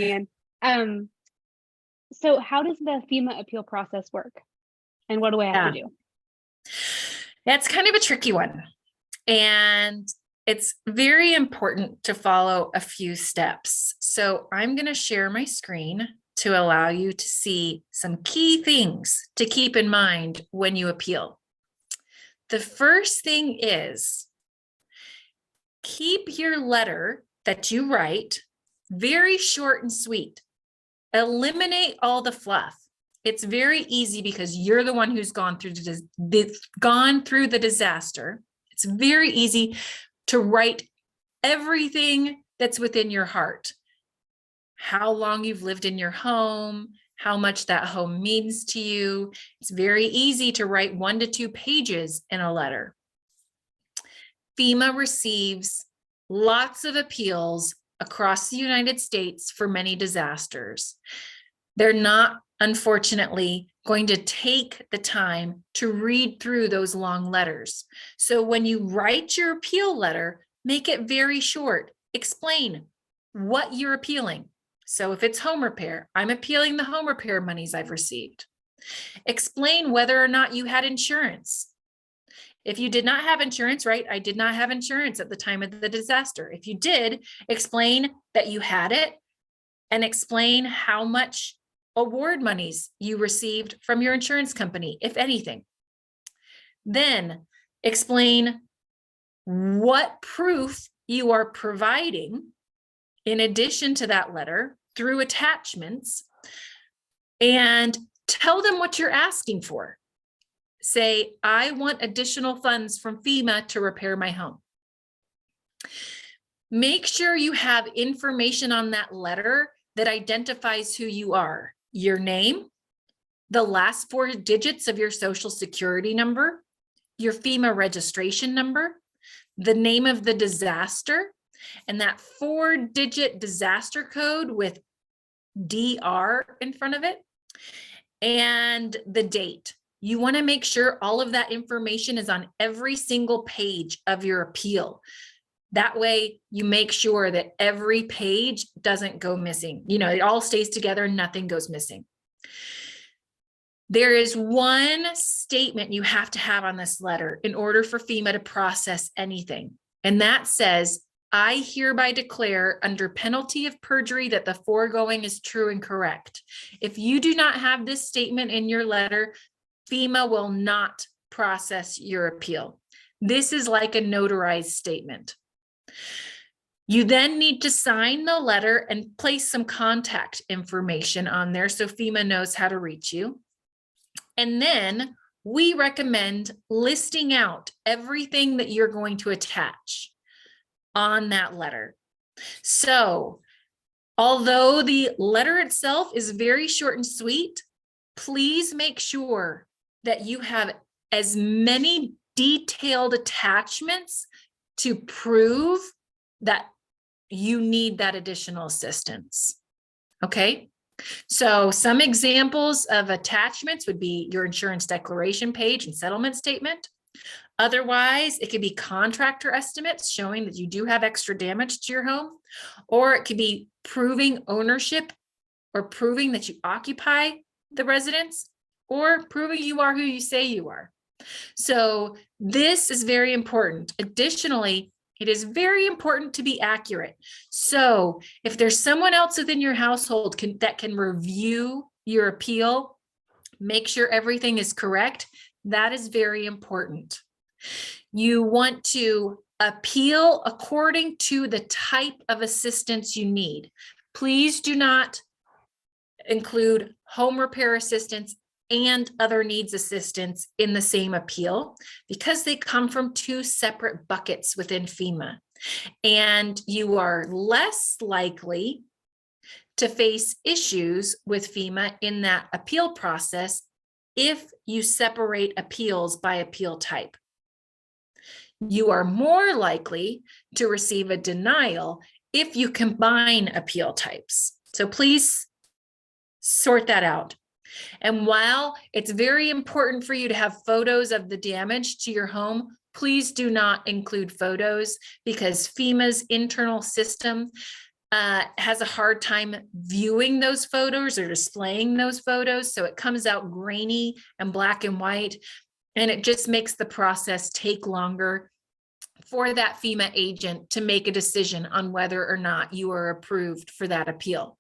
And so how does the FEMA appeal process work? And what do I have to do? That's kind of a tricky one. And it's very important to follow a few steps. So I'm going to share my screen to allow you to see some key things to keep in mind when you appeal. The first thing is keep your letter that you write very short and sweet. Eliminate all the fluff. It's very easy because you're the one who's gone through the disaster. It's very easy to write everything that's within your heart. How long you've lived in your home, how much that home means to you. It's very easy to write 1 to 2 pages in a letter. FEMA receives lots of appeals across the United States for many disasters. They're not, unfortunately, going to take the time to read through those long letters. So when you write your appeal letter, make it very short. Explain what you're appealing. So if it's home repair, I'm appealing the home repair monies I've received. Explain whether or not you had insurance. If you did not have insurance, right? I did not have insurance at the time of the disaster. If you did, explain that you had it and explain how much award monies you received from your insurance company, if anything. Then explain what proof you are providing in addition to that letter through attachments, and tell them what you're asking for. Say, I want additional funds from FEMA to repair my home. Make sure you have information on that letter that identifies who you are. Your name, the last 4 digits of your social security number, your FEMA registration number, the name of the disaster, and that 4-digit disaster code with DR in front of it, and the date. You want to make sure all of that information is on every single page of your appeal. That way you make sure that every page doesn't go missing. You know, it all stays together, nothing goes missing. There is one statement you have to have on this letter in order for FEMA to process anything. And that says, I hereby declare under penalty of perjury that the foregoing is true and correct. If you do not have this statement in your letter, FEMA will not process your appeal. This is like a notarized statement. You then need to sign the letter and place some contact information on there so FEMA knows how to reach you. And then we recommend listing out everything that you're going to attach on that letter. So, although the letter itself is very short and sweet, please make sure that you have as many detailed attachments to prove that you need that additional assistance. Okay? So some examples of attachments would be your insurance declaration page and settlement statement. Otherwise, it could be contractor estimates showing that you do have extra damage to your home, or it could be proving ownership or proving that you occupy the residence, or proving you are who you say you are. So this is very important. Additionally, it is very important to be accurate. So if there's someone else within your household that can review your appeal, make sure everything is correct. That is very important. You want to appeal according to the type of assistance you need. Please do not include home repair assistance and other needs assistance in the same appeal because they come from 2 separate buckets within FEMA. And you are less likely to face issues with FEMA in that appeal process if you separate appeals by appeal type. You are more likely to receive a denial if you combine appeal types. So please sort that out. And while it's very important for you to have photos of the damage to your home, please do not include photos because FEMA's internal system has a hard time viewing those photos or displaying those photos. So it comes out grainy and black and white, and it just makes the process take longer for that FEMA agent to make a decision on whether or not you are approved for that appeal.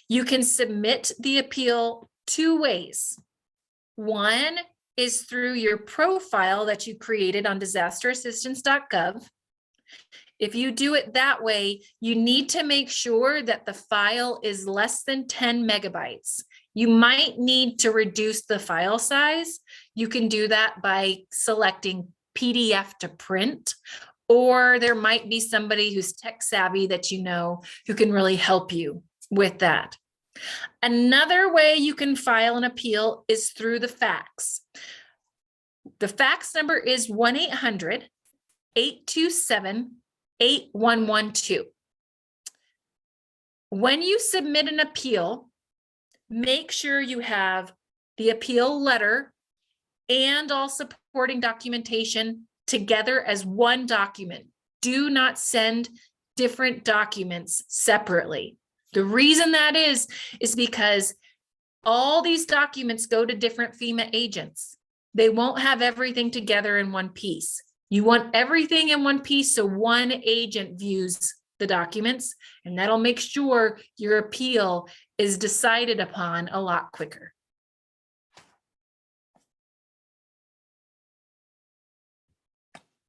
You can submit the appeal two ways. One is through your profile that you created on disasterassistance.gov. If you do it that way, you need to make sure that the file is less than 10 megabytes. You might need to reduce the file size. You can do that by selecting PDF to print, or there might be somebody who's tech savvy that you know who can really help you with that. Another way you can file an appeal is through the fax. The fax number is 1-800-827-8112. When you submit an appeal, make sure you have the appeal letter and all supporting documentation together as one document. Do not send different documents separately. The reason that is because all these documents go to different FEMA agents. They won't have everything together in one piece. You want everything in one piece so one agent views the documents, and that'll make sure your appeal is decided upon a lot quicker.